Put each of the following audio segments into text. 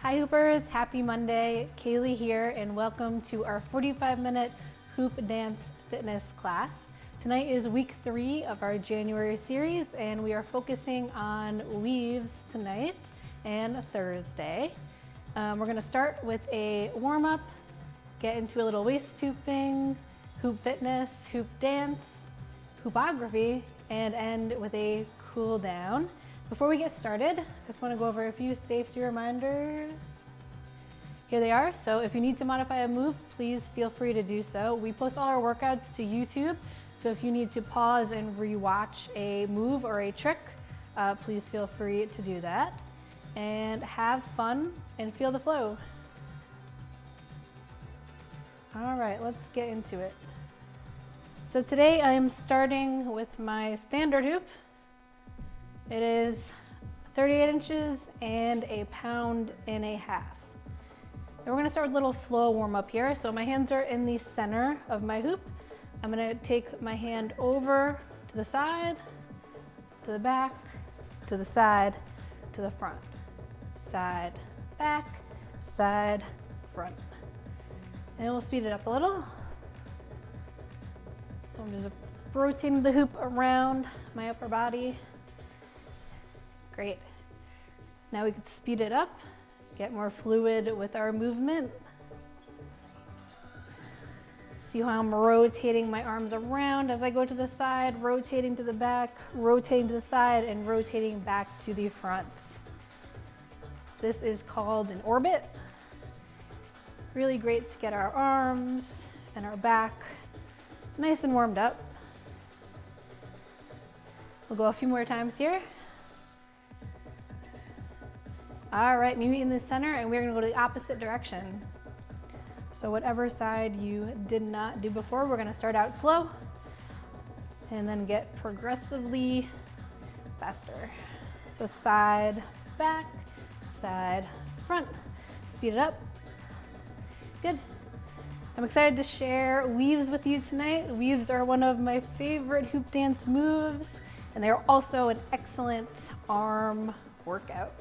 Hi Hoopers, happy Monday. Kaylee here and welcome to our 45-minute hoop dance fitness class. Tonight is week 3 of our January series and we are focusing on weaves tonight and Thursday. We're going to start with a warm-up, get into a little waist hooping, hoop fitness, hoop dance, hoopography, and end with a cool down. Before we get started, I just want to go over a few safety reminders. Here they are. So if you need to modify a move, please feel free to do so. We post all our workouts to YouTube, so if you need to pause and rewatch a move or a trick, please feel free to do that. And have fun and feel the flow. All right, let's get into it. So today I am starting with my standard hoop. It is 38 inches and 1.5 pounds. And we're going to start with a little flow warm up here. So my hands are in the center of my hoop. I'm going to take my hand over to the side, to the back, to the side, to the front. Side, back, side, front. And we'll speed it up a little. So I'm just rotating the hoop around my upper body. Great. Now we can speed it up, get more fluid with our movement. See how I'm rotating my arms around as I go to the side, rotating to the back, rotating to the side, and rotating back to the front. This is called an orbit. Really great to get our arms and our back nice and warmed up. We'll go a few more times here. All right, meet me in the center and we're gonna go to the opposite direction. So whatever side you did not do before, we're gonna start out slow and then get progressively faster. So side, back, side, front. Speed it up. Good. I'm excited to share weaves with you tonight. Weaves are one of my favorite hoop dance moves and they're also an excellent arm workout.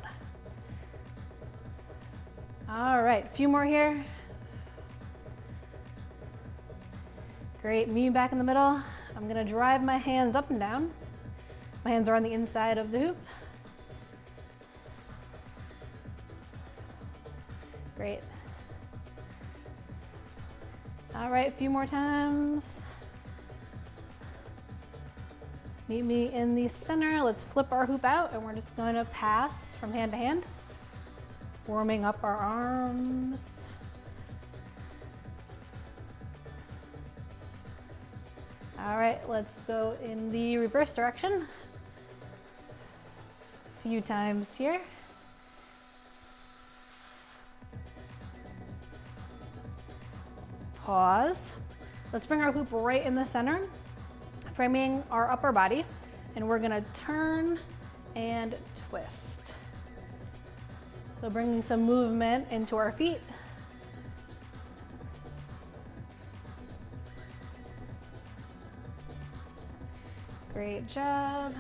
All right, a few more here. Great, me back in the middle. I'm gonna drive my hands up and down. My hands are on the inside of the hoop. Great. All right, a few more times. Meet me in the center. Let's flip our hoop out and we're just gonna pass from hand to hand. Warming up our arms. All right, let's go in the reverse direction. A few times here. Pause. Let's bring our hoop right in the center, framing our upper body, and we're gonna turn and twist. So bringing some movement into our feet. Great job.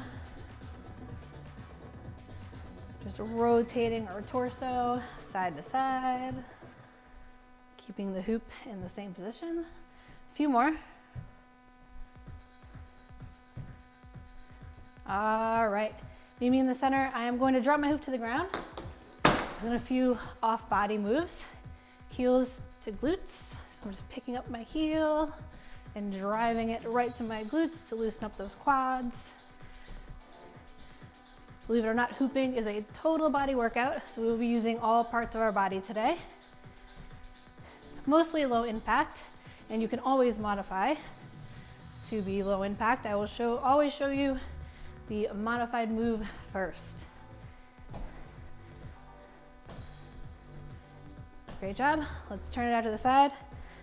Just rotating our torso side to side. Keeping the hoop in the same position. A few more. All right, meet me in the center. I am going to drop my hoop to the ground. Doing a few off-body moves. Heels to glutes. So I'm just picking up my heel and driving it right to my glutes to loosen up those quads. Believe it or not, hooping is a total body workout, so we'll be using all parts of our body today. Mostly low impact, and you can always modify to be low impact. I will always show you the modified move first. Great job. Let's turn it out to the side.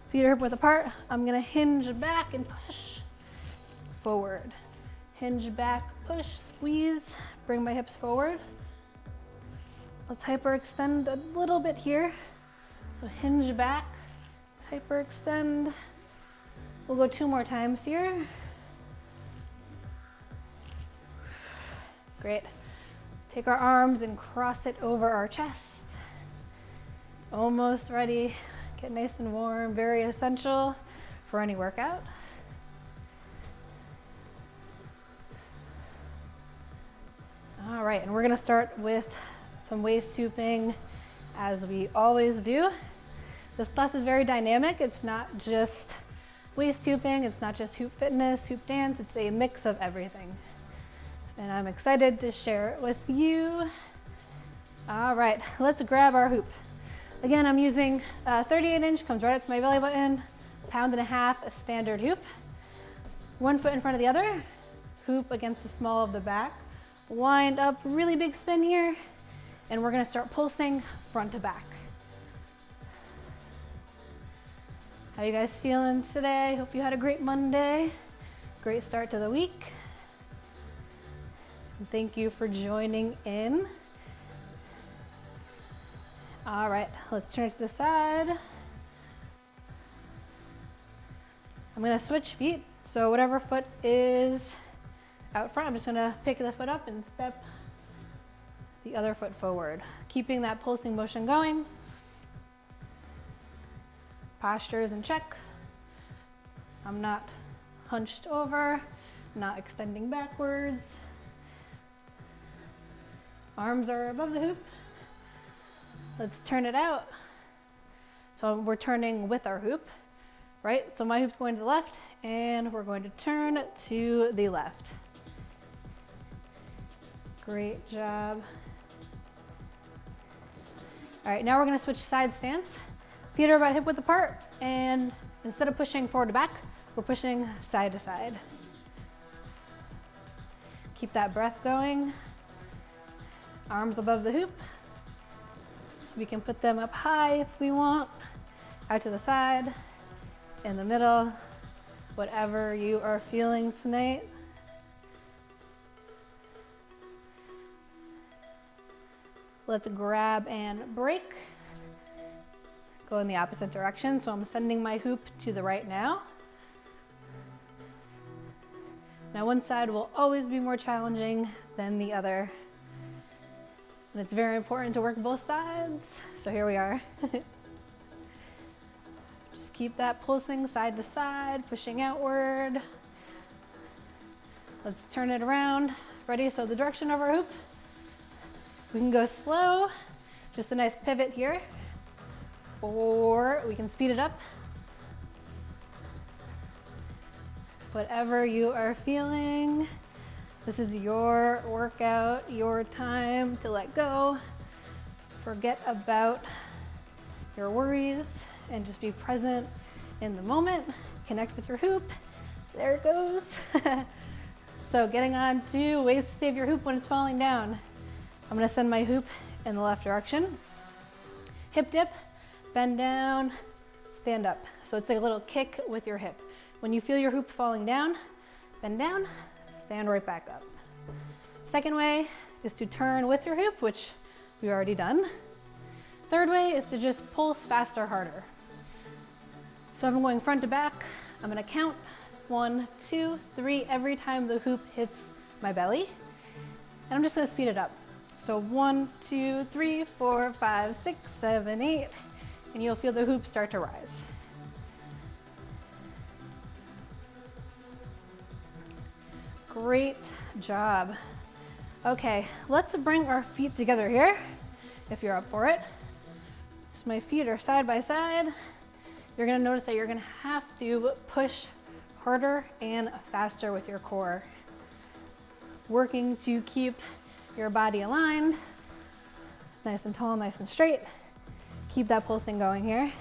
Feet are hip width apart. I'm gonna hinge back and push forward. Hinge back, push, squeeze, bring my hips forward. Let's hyperextend a little bit here. So hinge back, hyperextend. We'll go 2 more times here. Great. Take our arms and cross it over our chest. Almost ready. Get nice and warm, very essential for any workout. All right, and we're gonna start with some waist hooping as we always do. This class is very dynamic. It's not just waist hooping, it's not just hoop fitness, hoop dance, it's a mix of everything. And I'm excited to share it with you. All right, let's grab our hoop. Again, I'm using a 38-inch, comes right up to my belly button, 1.5 pounds, a standard hoop. One foot in front of the other, hoop against the small of the back. Wind up, really big spin here, and we're gonna start pulsing front to back. How you guys feeling today? Hope you had a great Monday. Great start to the week. And thank you for joining in. All right, let's turn it to the side. I'm gonna switch feet. So whatever foot is out front, I'm just gonna pick the foot up and step the other foot forward, keeping that pulsing motion going. Posture is in check. I'm not hunched over, not extending backwards. Arms are above the hoop. Let's turn it out. So we're turning with our hoop, right? So my hoop's going to the left and we're going to turn to the left. Great job. All right, now we're gonna switch side stance. Feet are about hip width apart, and instead of pushing forward to back, we're pushing side to side. Keep that breath going. Arms above the hoop. We can put them up high if we want, out to the side, in the middle, whatever you are feeling tonight. Let's grab and break. Go in the opposite direction. So I'm sending my hoop to the right now. Now one side will always be more challenging than the other. And it's very important to work both sides. So here we are. Just keep that pulsing side to side, pushing outward. Let's turn it around. Ready? So the direction of our hoop. We can go slow, just a nice pivot here, or we can speed it up. Whatever you are feeling, this is your workout, your time to let go. Forget about your worries and just be present in the moment. Connect with your hoop. There it goes. So getting on to ways to save your hoop when it's falling down. I'm gonna send my hoop in the left direction. Hip dip, bend down, stand up. So it's like a little kick with your hip. When you feel your hoop falling down, bend down, stand right back up. Second way is to turn with your hoop, which we've already done. Third way is to just pulse faster, harder. So if I'm going front to back, I'm gonna count 1, 2, 3 every time the hoop hits my belly. And I'm just gonna speed it up. So 1, 2, 3, 4, 5, 6, 7, 8, and you'll feel the hoop start to rise. Great job. Okay, let's bring our feet together here, if you're up for it. So my feet are side by side. You're gonna notice that you're gonna have to push harder and faster with your core. Working to keep your body aligned, nice and tall, nice and straight. Keep that pulsing going here.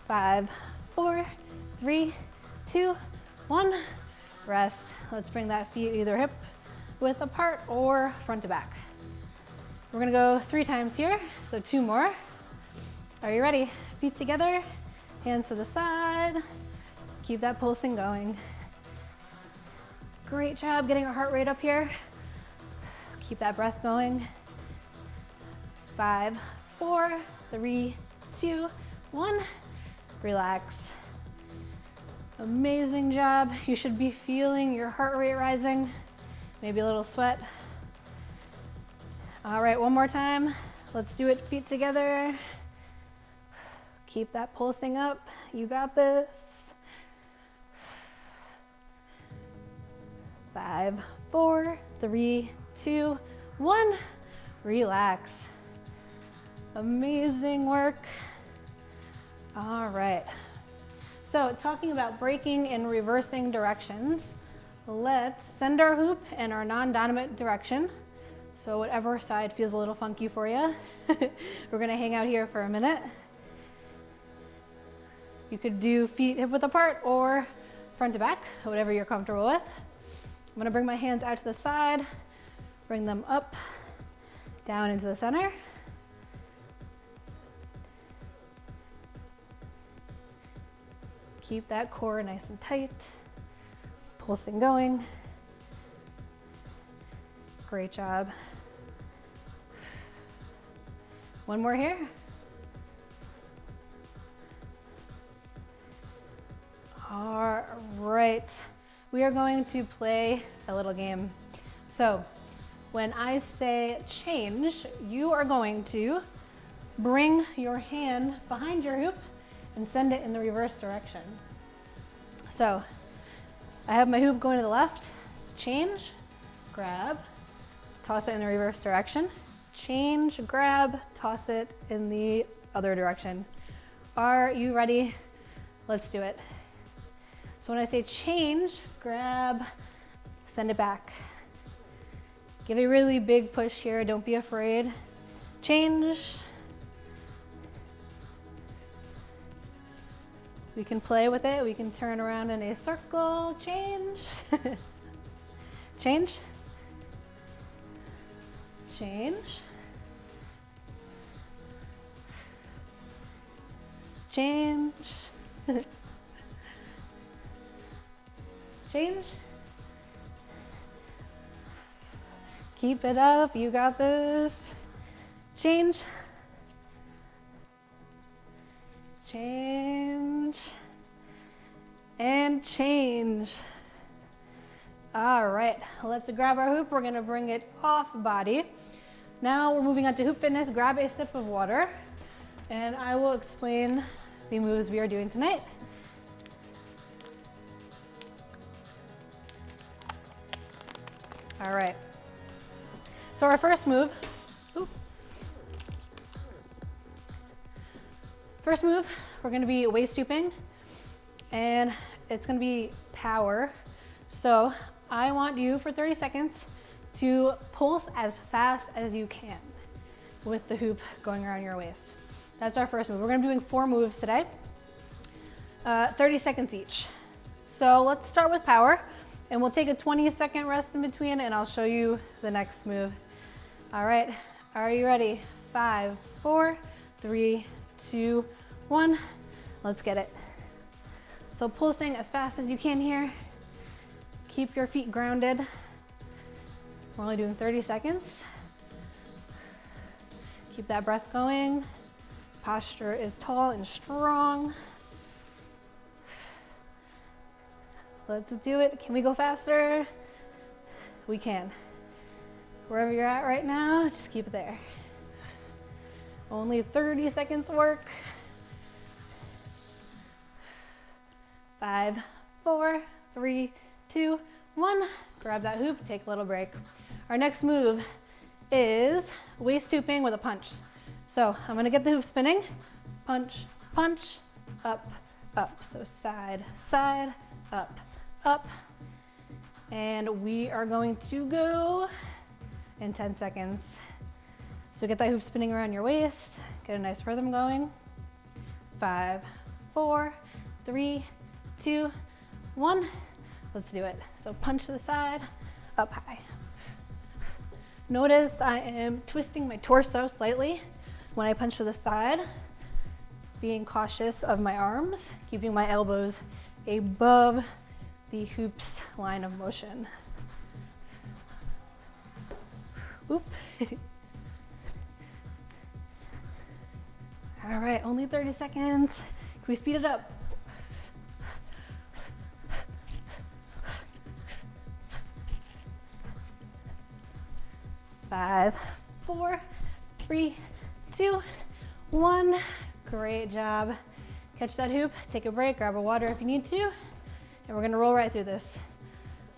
5, 4, 3, 2, 1. Rest. Let's bring that feet either hip width apart or front to back. We're gonna go 3 times here, so 2 more. Are you ready? Feet together, hands to the side. Keep that pulsing going. Great job getting our heart rate up here. Keep that breath going. 5, 4, 3, 2, 1. Relax. Amazing job. You should be feeling your heart rate rising, maybe a little sweat. All right, one more time. Let's do it, feet together. Keep that pulsing up. You got this. 5, 4, 3, 2, 1. Relax. Amazing work. All right. So talking about breaking and reversing directions, let's send our hoop in our non-dominant direction. So whatever side feels a little funky for you. We're gonna hang out here for a minute. You could do feet hip width apart or front to back, whatever you're comfortable with. I'm gonna bring my hands out to the side, bring them up, down into the center. Keep that core nice and tight, pulsing going. Great job. One more here. All right, we are going to play a little game. So when I say change, you are going to bring your hand behind your hoop and send it in the reverse direction. So I have my hoop going to the left, change, grab, toss it in the reverse direction, change, grab, toss it in the other direction. Are you ready? Let's do it. So when I say change, grab, send it back. Give a really big push here, don't be afraid. Change. We can play with it, we can turn around in a circle, change. Change. Change. Change. Change. Keep it up, you got this. Change. Change. And change. All right, let's grab our hoop. We're gonna bring it off body. Now we're moving on to hoop fitness. Grab a sip of water and I will explain the moves we are doing tonight. All right, so our first move, we're gonna be waist stooping and it's gonna be power. So I want you for 30 seconds to pulse as fast as you can with the hoop going around your waist. That's our first move. We're gonna be doing 4 moves today, 30 seconds each. So let's start with power and we'll take a 20-second rest in between and I'll show you the next move. All right, are you ready? 5, 4, 3, 2, 1. Let's get it. So pulsing as fast as you can here. Keep your feet grounded. We're only doing 30 seconds. Keep that breath going. Posture is tall and strong. Let's do it. Can we go faster? We can. Wherever you're at right now, just keep it there. Only 30 seconds work. 5, 4, 3, 2, 1. Grab that hoop, take a little break. Our next move is waist stooping with a punch. So I'm gonna get the hoop spinning. Punch, punch, up, up. So side, side, up, up. And we are going to go in 10 seconds. So get that hoop spinning around your waist. Get a nice rhythm going. 5, 4, 3, 2, 1. Let's do it. So punch to the side, up high. Notice I am twisting my torso slightly when I punch to the side, being cautious of my arms, keeping my elbows above the hoop's line of motion. Oop. All right, only 30 seconds. Can we speed it up? 5, 4, 3, 2, 1. Great job. Catch that hoop, take a break, grab a water if you need to, and we're gonna roll right through this.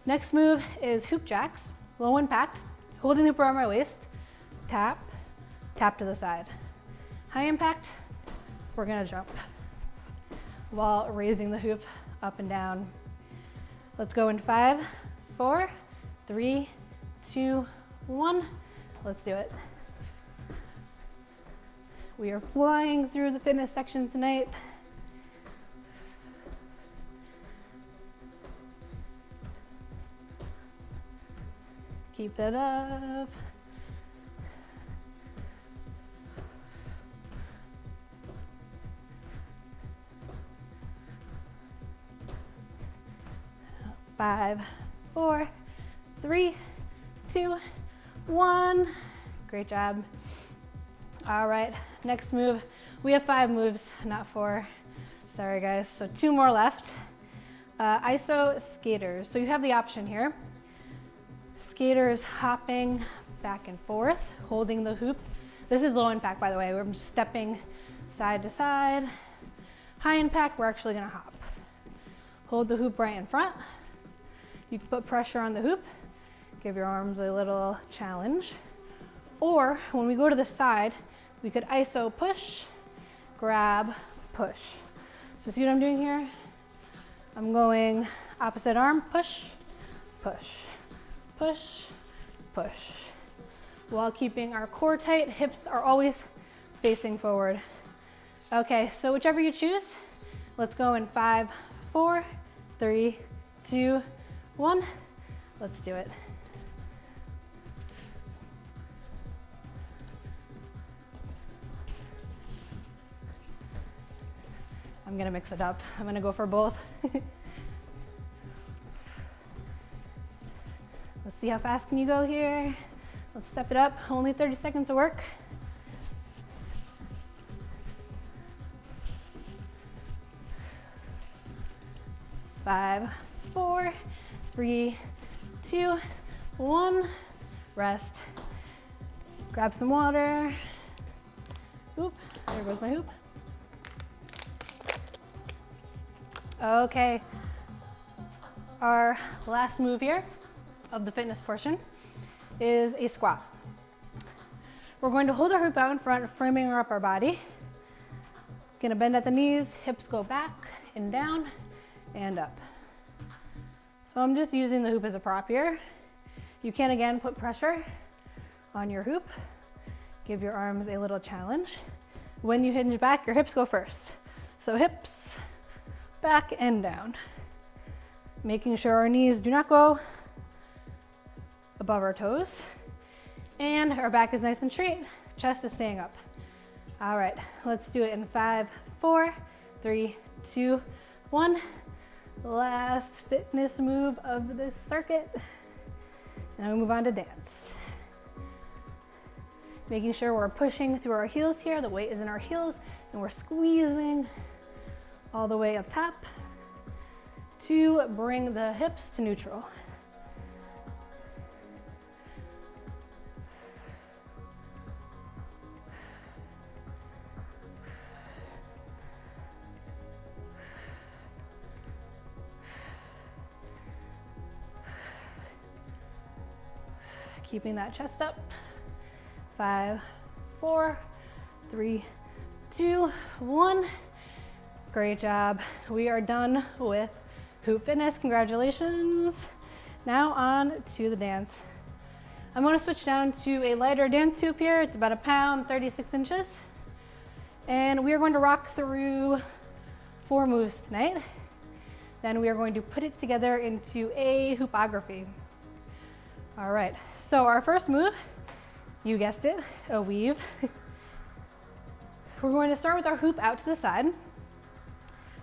Next move is hoop jacks, low impact, holding the hoop around my waist, tap, tap to the side. High impact, we're gonna jump while raising the hoop up and down. Let's go in 5, 4, 3, 2, 1. Let's do it. We are flying through the fitness section tonight. Keep it up. Five, 4, 3, 2, 1. Great job. All right, next move. We have 5 moves, not 4. Sorry guys, so 2 more left. ISO skaters. So you have the option here. Skaters hopping back and forth, holding the hoop. This is low impact, by the way. We're just stepping side to side. High impact, we're actually gonna hop. Hold the hoop right in front. You can put pressure on the hoop, give your arms a little challenge. Or when we go to the side, we could ISO push, grab, push. So see what I'm doing here? I'm going opposite arm, push, push, push, push. While keeping our core tight, hips are always facing forward. Okay, so whichever you choose, let's go in 5, 4, 3, 2, 1. Let's do it. I'm gonna mix it up. I'm gonna go for both. Let's see how fast can you go here. Let's step it up. Only 30 seconds of work. Five, 4, 3, 2, 1. Rest. Grab some water. Oop, there goes my hoop. Okay, our last move here of the fitness portion is a squat. We're going to hold our hoop out in front, framing up our body. Gonna bend at the knees, hips go back and down and up. So I'm just using the hoop as a prop here. You can again put pressure on your hoop. Give your arms a little challenge. When you hinge back, your hips go first. So hips, back and down. Making sure our knees do not go above our toes. And our back is nice and straight, chest is staying up. All right, let's do it in 5, 4, 3, 2, 1. Last fitness move of this circuit. And then we move on to dance. Making sure we're pushing through our heels here, the weight is in our heels, and we're squeezing all the way up top to bring the hips to neutral. Keeping that chest up. 5, 4, 3, 2, 1. Great job. We are done with hoop fitness. Congratulations. Now on to the dance. I'm going to switch down to a lighter dance hoop here. It's about 1 pound, 36 inches. And we are going to rock through 4 moves tonight. Then we are going to put it together into a hoopography. All right, so our first move, you guessed it, a weave. We're going to start with our hoop out to the side.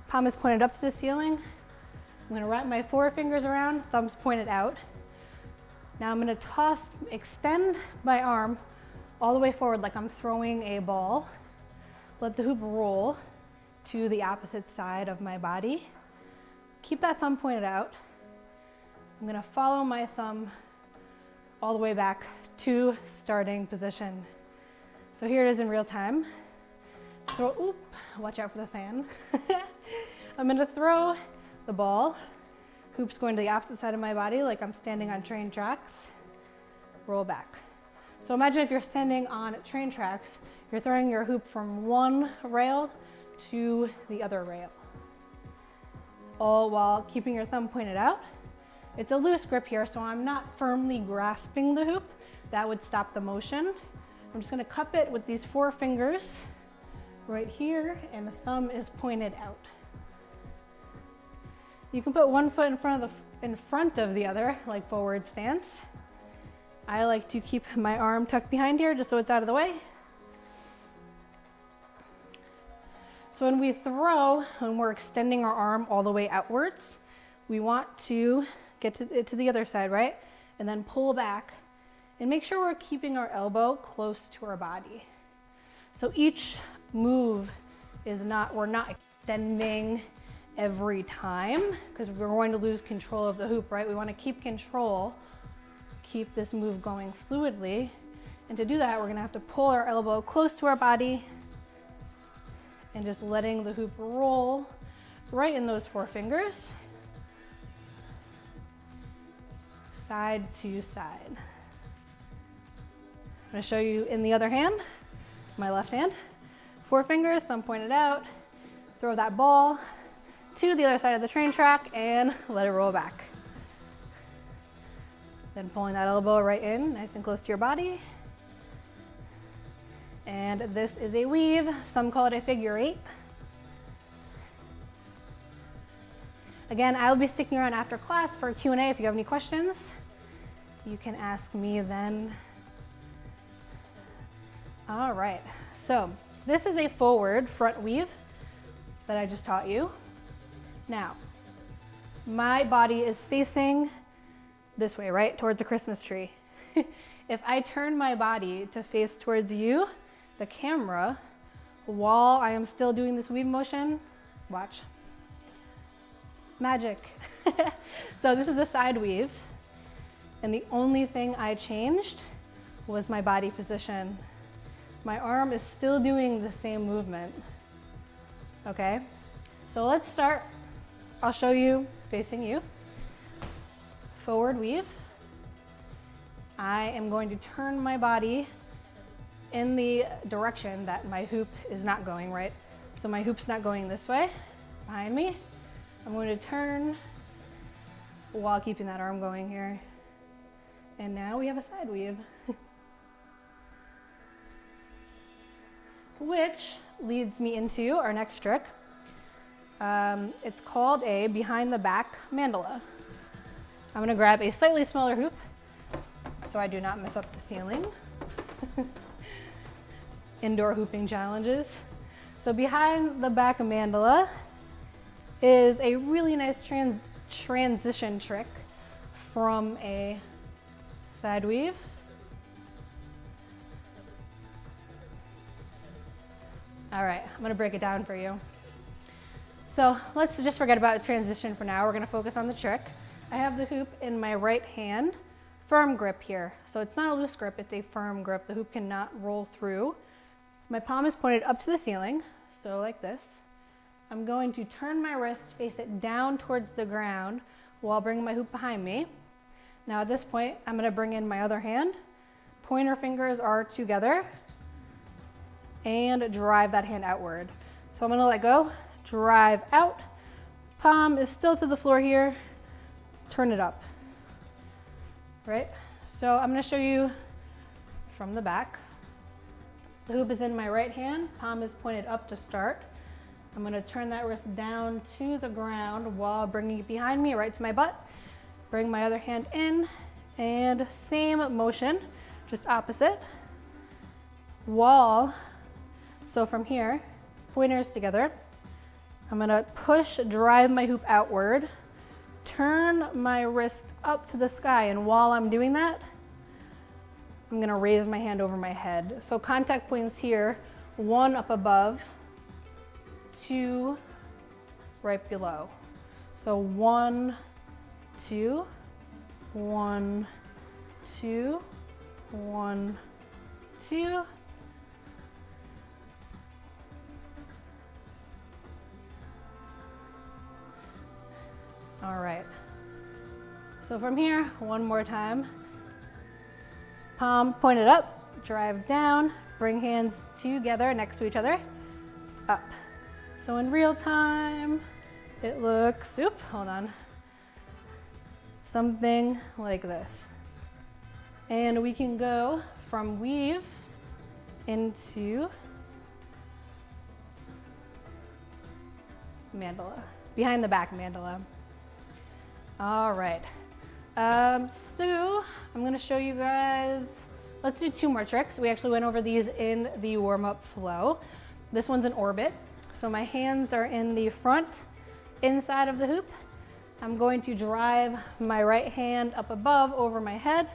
Palm is pointed up to the ceiling. I'm going to wrap my 4 fingers around, thumbs pointed out. Now I'm going to extend my arm all the way forward like I'm throwing a ball. Let the hoop roll to the opposite side of my body. Keep that thumb pointed out. I'm going to follow my thumb all the way back to starting position. So here it is in real time. watch out for the fan. I'm gonna throw the ball. Hoop's going to the opposite side of my body, like I'm standing on train tracks. Roll back. So imagine if you're standing on train tracks, you're throwing your hoop from one rail to the other rail, all while keeping your thumb pointed out. It's a loose grip here, so I'm not firmly grasping the hoop. That would stop the motion. I'm just gonna cup it with these 4 fingers right here, and the thumb is pointed out. You can put one foot in front of the other, like forward stance. I like to keep my arm tucked behind here just so it's out of the way. So when we throw, when we're extending our arm all the way outwards, we want to get it to the other side, right? And then pull back and make sure we're keeping our elbow close to our body. So each move is we're not extending every time because we're going to lose control of the hoop, right? We want to keep control, keep this move going fluidly. And to do that, we're going to have to pull our elbow close to our body and just letting the hoop roll right in those 4 fingers, side to side. I'm going to show you in the other hand, my left hand. 4 fingers, thumb pointed out, throw that ball to the other side of the train track and let it roll back. Then pulling that elbow right in, nice and close to your body. And this is a weave. Some call it a figure 8. Again, I'll be sticking around after class for a Q&A. If you have any questions, you can ask me then. All right, so this is a forward front weave that I just taught you. Now, my body is facing this way, right? Towards the Christmas tree. If I turn my body to face towards you, the camera, while I am still doing this weave motion, watch. Magic. So this is a side weave, and the only thing I changed was my body position. My arm is still doing the same movement. Okay, so let's start. I'll show you facing you. Forward weave. I am going to turn my body in the direction that my hoop is not going, right? So my hoop's not going this way, behind me. I'm going to turn while keeping that arm going here. And now we have a side weave. Which leads me into our next trick. It's called a behind the back mandala. I'm gonna grab a slightly smaller hoop so I do not mess up the ceiling. Indoor hooping challenges. So behind the back mandala is a really nice transition trick from a side weave All right, I'm gonna break it down for you. So let's just forget about transition for now. We're gonna focus on the trick. I have the hoop in my right hand, firm grip here. So it's not a loose grip, it's a firm grip. The hoop cannot roll through. My palm is pointed up to the ceiling, so like this. I'm going to turn my wrist, face it down towards the ground while bringing my hoop behind me. Now at this point, I'm gonna bring in my other hand. Pointer fingers are together and drive that hand outward. So I'm gonna let go, drive out. Palm is still to the floor here. Turn it up, right? So I'm gonna show you from the back. The hoop is in my right hand, palm is pointed up to start. I'm gonna turn that wrist down to the ground while bringing it behind me, right to my butt. Bring my other hand in, and same motion, just opposite. Wall, so from here, pointers together. I'm gonna push, drive my hoop outward, turn my wrist up to the sky, and while I'm doing that, I'm gonna raise my hand over my head. So contact points here, one up above, two right below. So 1, 2, 1, 2, 1, 2, All right. So from here, one more time. Palm pointed up, drive down, bring hands together next to each other, up. So in real time, it looks, hold on, something like this. And we can go from weave into mandala, behind the back mandala. All right. So I'm gonna show you guys, let's do 2 more tricks. We actually went over these in the warm-up flow. This one's an orbit. So my hands are in the front inside of the hoop. I'm going to drive my right hand up above over my head.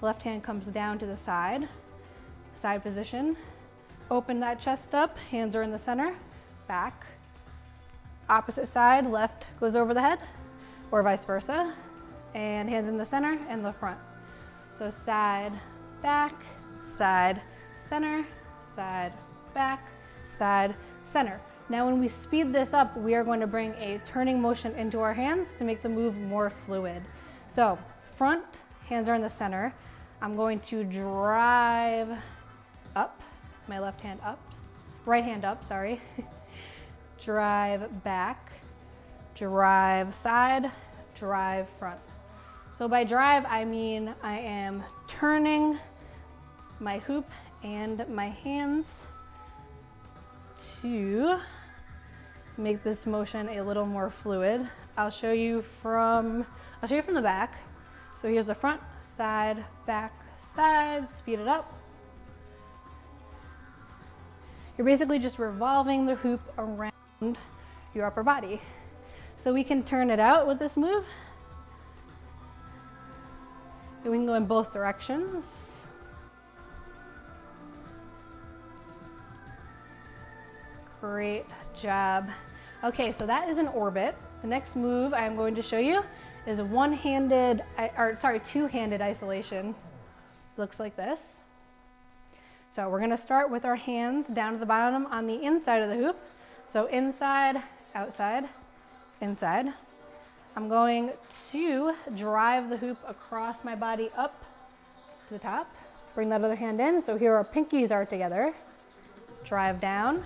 Left hand comes down to the side position. Open that chest up, hands are in the center, back. Opposite side, left goes over the head, or vice versa. And hands in the center and the front. So side, back, side, center, side, back, side, center. Now when we speed this up, we are going to bring a turning motion into our hands to make the move more fluid. So front, hands are in the center. I'm going to drive up, my left hand up, right hand up, sorry. Drive back, drive side, drive front. So by drive, I mean I am turning my hoop and my hands to make this motion a little more fluid. I'll show you from the back. So here's the front, side, back, side, speed it up. You're basically just revolving the hoop around your upper body. So we can turn it out with this move. And we can go in both directions. Great job. Okay, so that is an orbit. The next move I'm going to show you is a two-handed isolation. Looks like this. So we're gonna start with our hands down to the bottom on the inside of the hoop. So inside, outside, inside. I'm going to drive the hoop across my body up to the top. Bring that other hand in. So here our pinkies are together. Drive down,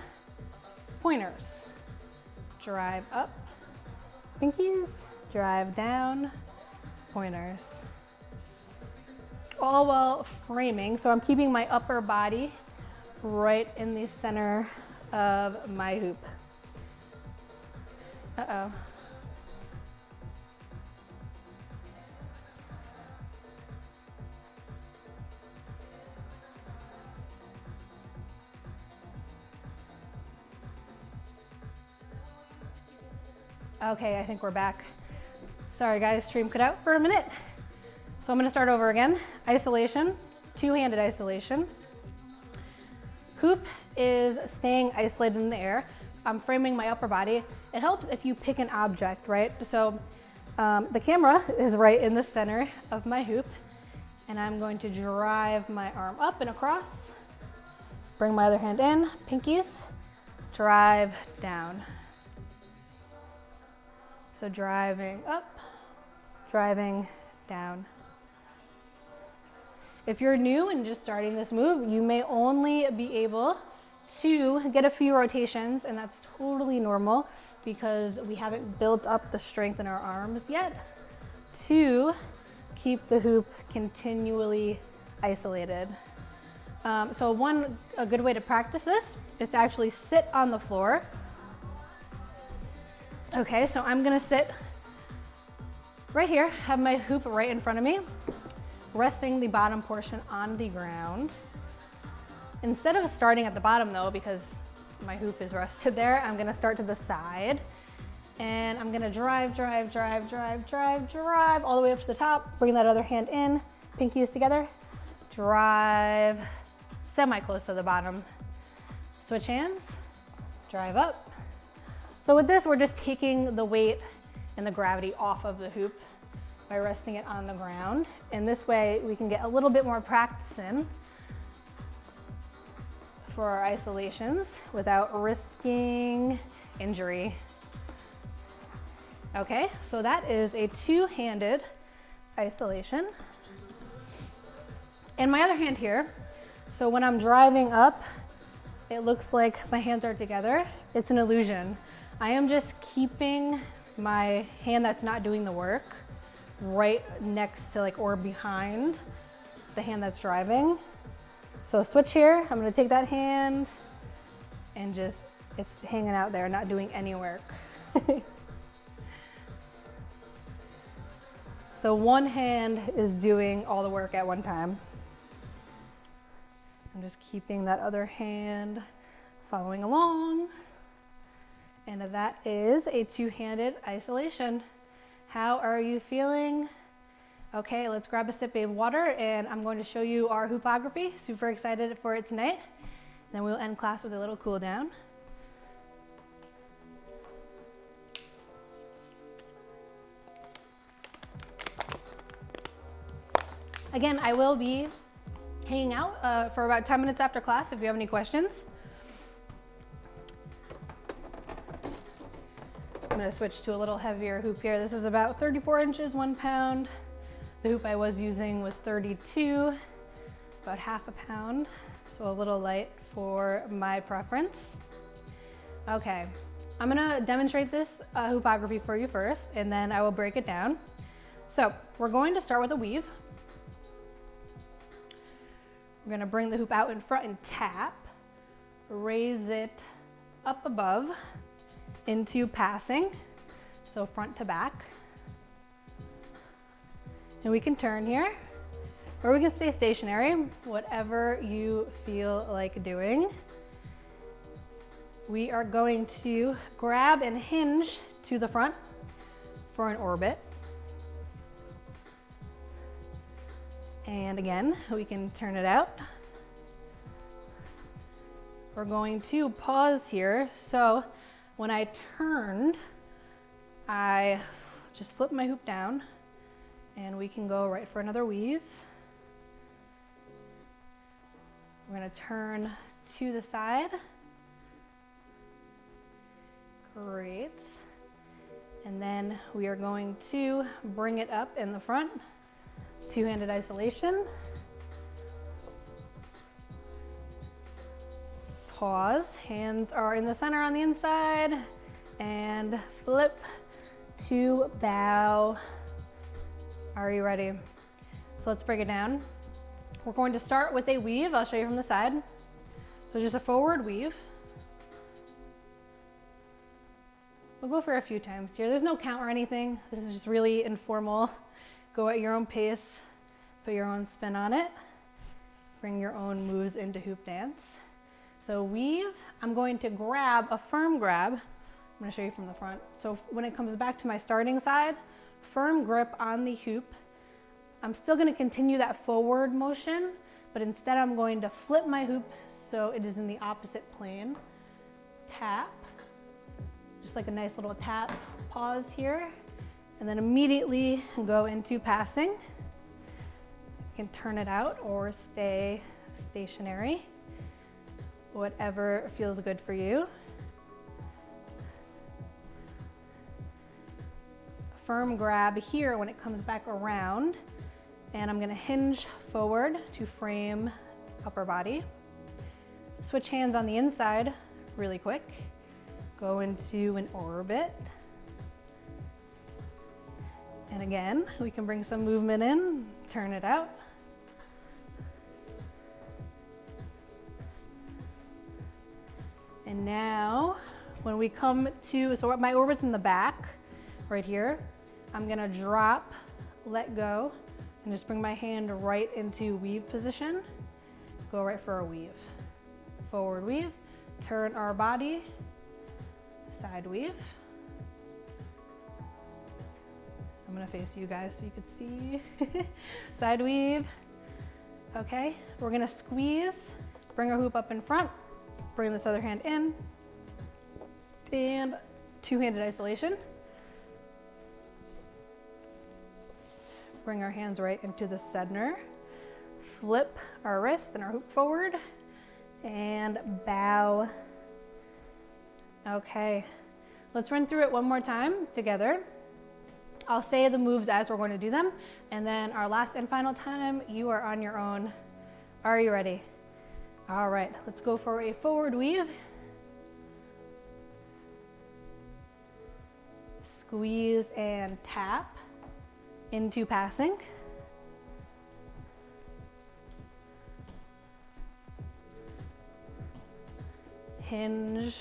pointers. Drive up, pinkies, drive down, pointers. All while framing, so I'm keeping my upper body right in the center of my hoop. Uh-oh. Okay, I think we're back. Sorry guys, stream cut out for a minute. So I'm gonna start over again. Isolation, two-handed isolation. Hoop is staying isolated in the air. I'm framing my upper body. It helps if you pick an object, right? So the camera is right in the center of my hoop, and I'm going to drive my arm up and across. Bring my other hand in, pinkies, drive down. So driving up, driving down. If you're new and just starting this move, you may only be able to get a few rotations, and that's totally normal because we haven't built up the strength in our arms yet to keep the hoop continually isolated. So a good way to practice this is to actually sit on the floor. Okay, so I'm gonna sit right here, have my hoop right in front of me, resting the bottom portion on the ground. Instead of starting at the bottom though, because my hoop is rested there, I'm gonna start to the side, and I'm gonna drive all the way up to the top, bring that other hand in, pinkies together, drive semi-close to the bottom. Switch hands, drive up. So with this, we're just taking the weight and the gravity off of the hoop by resting it on the ground. And this way we can get a little bit more practice in for our isolations without risking injury. Okay, so that is a two-handed isolation. And my other hand here, so when I'm driving up, it looks like my hands are together. It's an illusion. I am just keeping my hand that's not doing the work right next to like or behind the hand that's driving. So switch here, I'm gonna take that hand and just, it's hanging out there, not doing any work. So one hand is doing all the work at one time. I'm just keeping that other hand following along. And that is a two-handed isolation. How are you feeling? Okay, let's grab a sip of water and I'm going to show you our hoopography. Super excited for it tonight. Then we'll end class with a little cool down. Again, I will be hanging out for about 10 minutes after class if you have any questions. I'm gonna switch to a little heavier hoop here. This is about 34 inches, 1 pound. The hoop I was using was 32, about half a pound, so a little light for my preference. Okay, I'm gonna demonstrate this hoopography for you first, and then I will break it down. So we're going to start with a weave. We're gonna bring the hoop out in front and tap, raise it up above into passing, so front to back. And we can turn here, or we can stay stationary, whatever you feel like doing. We are going to grab and hinge to the front for an orbit. And again, we can turn it out. We're going to pause here. So when I turned, I just flipped my hoop down and we can go right for another weave. We're gonna turn to the side. Great. And then we are going to bring it up in the front. Two-handed isolation. Pause, hands are in the center on the inside, and flip to bow. Are you ready? So let's break it down. We're going to start with a weave. I'll show you from the side. So just a forward weave. We'll go for a few times here. There's no count or anything. This is just really informal. Go at your own pace, put your own spin on it. Bring your own moves into hoop dance. So weave, I'm going to grab a firm grab. I'm gonna show you from the front. So when it comes back to my starting side, firm grip on the hoop. I'm still gonna continue that forward motion, but instead I'm going to flip my hoop so it is in the opposite plane. Tap, just like a nice little tap, pause here, and then immediately go into passing. You can turn it out or stay stationary, whatever feels good for you. Firm grab here when it comes back around, and I'm gonna hinge forward to frame upper body. Switch hands on the inside really quick. Go into an orbit. And again, we can bring some movement in, turn it out. And now, when we come to, so my orbit's in the back, right here, I'm gonna drop, let go, and just bring my hand right into weave position. Go right for a weave. Forward weave, turn our body, side weave. I'm gonna face you guys so you could see. Side weave. Okay, we're gonna squeeze, bring our hoop up in front, bring this other hand in, and two-handed isolation. Bring our hands right into the center. Flip our wrist and our hoop forward, and bow. Okay, let's run through it one more time together. I'll say the moves as we're going to do them, and then our last and final time, you are on your own. Are you ready? All right, let's go for a forward weave. Squeeze and tap into passing. Hinge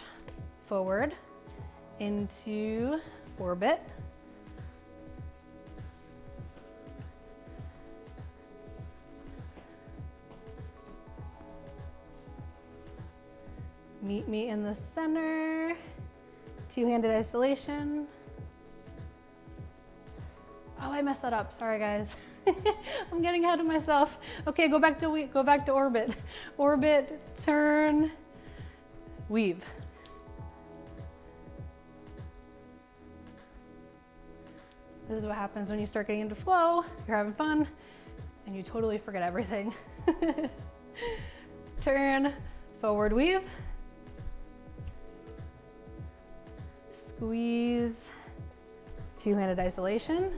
forward into orbit. Meet me in the center, two-handed isolation. Oh, I messed that up, sorry guys. I'm getting ahead of myself. Okay, go back to orbit. Orbit, turn, weave. This is what happens when you start getting into flow, you're having fun, and you totally forget everything. Turn, forward weave. Squeeze, two-handed isolation.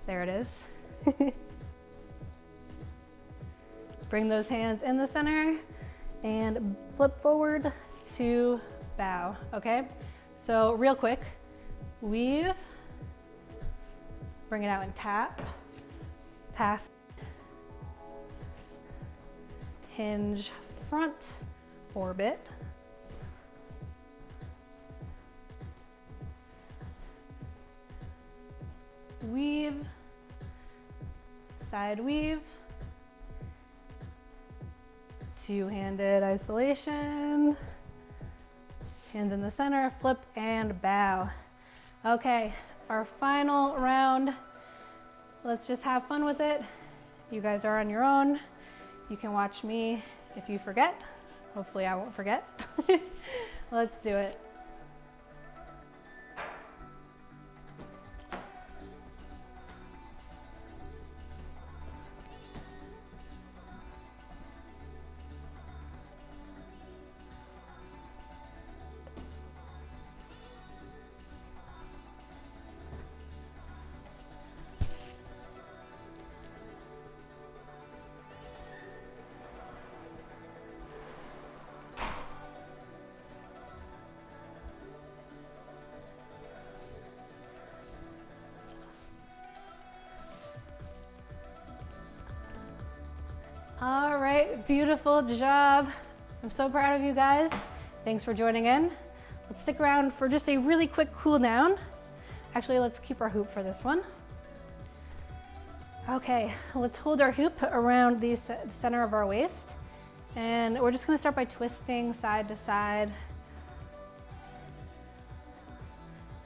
There it is. Bring those hands in the center and flip forward to bow, okay? So real quick, weave, bring it out and tap, pass, hinge front, orbit, weave, side weave, two-handed isolation, hands in the center, flip and bow. Okay, our final round. Let's just have fun with it. You guys are on your own. You can watch me if you forget. Hopefully I won't forget. Let's do it. All right, beautiful job. I'm so proud of you guys. Thanks for joining in. Let's stick around for just a really quick cool down. Actually, let's keep our hoop for this one. Okay, let's hold our hoop around the center of our waist. And we're just gonna start by twisting side to side.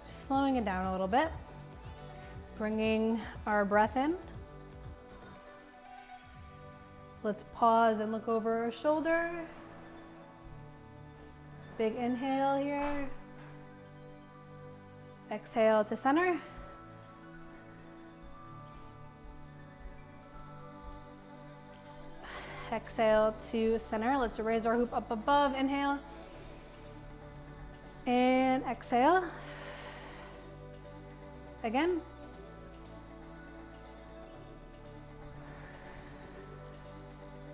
Slowing it down a little bit. Bringing our breath in. Let's pause and look over our shoulder. Big inhale here. Exhale to center. Exhale to center. Let's raise our hoop up above. Inhale. And exhale. Again.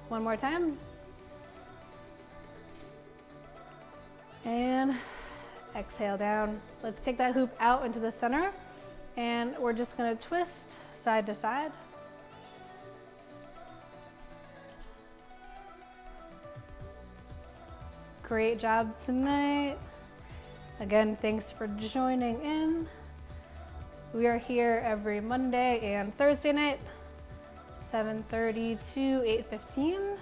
One more time. And exhale down. Let's take that hoop out into the center and we're just gonna twist side to side. Great job tonight. Again, thanks for joining in. We are here every Monday and Thursday night. 7:30 to 8:15.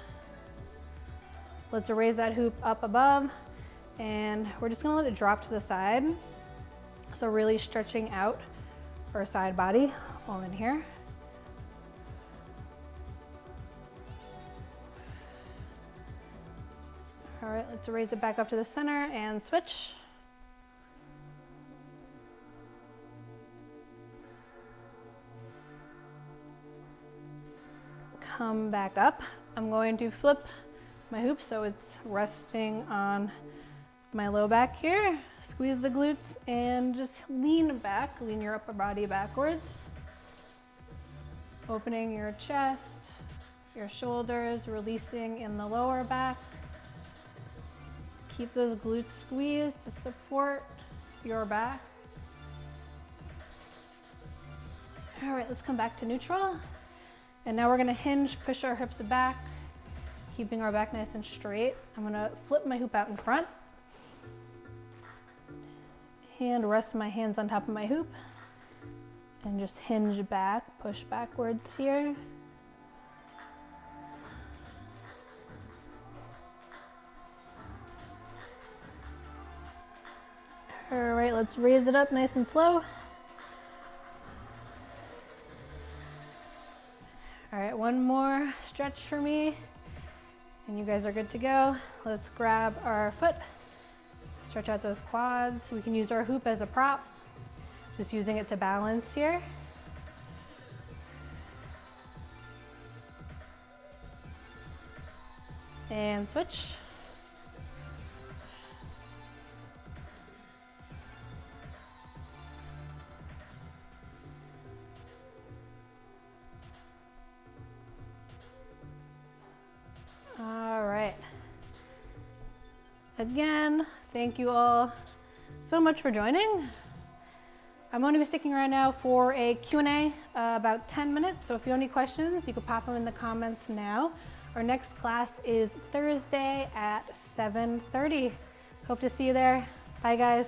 Let's raise that hoop up above and we're just gonna let it drop to the side. So really stretching out our side body all in here. All right, let's raise it back up to the center and switch. Come back up. I'm going to flip my hoop so it's resting on my low back here, squeeze the glutes and just lean back, lean your upper body backwards. Opening your chest, your shoulders, releasing in the lower back. Keep those glutes squeezed to support your back. All right, let's come back to neutral. And now we're gonna hinge, push our hips back, keeping our back nice and straight. I'm gonna flip my hoop out in front and rest my hands on top of my hoop and just hinge back, push backwards here. All right, let's raise it up nice and slow. All right, one more stretch for me, and you guys are good to go. Let's grab our foot, stretch out those quads. We can use our hoop as a prop, just using it to balance here. And switch. All right. Again, thank you all so much for joining. I'm going to be sticking around now for a Q&A, about 10 minutes. So if you have any questions, you can pop them in the comments now. Our next class is Thursday at 7:30. Hope to see you there. Bye, guys.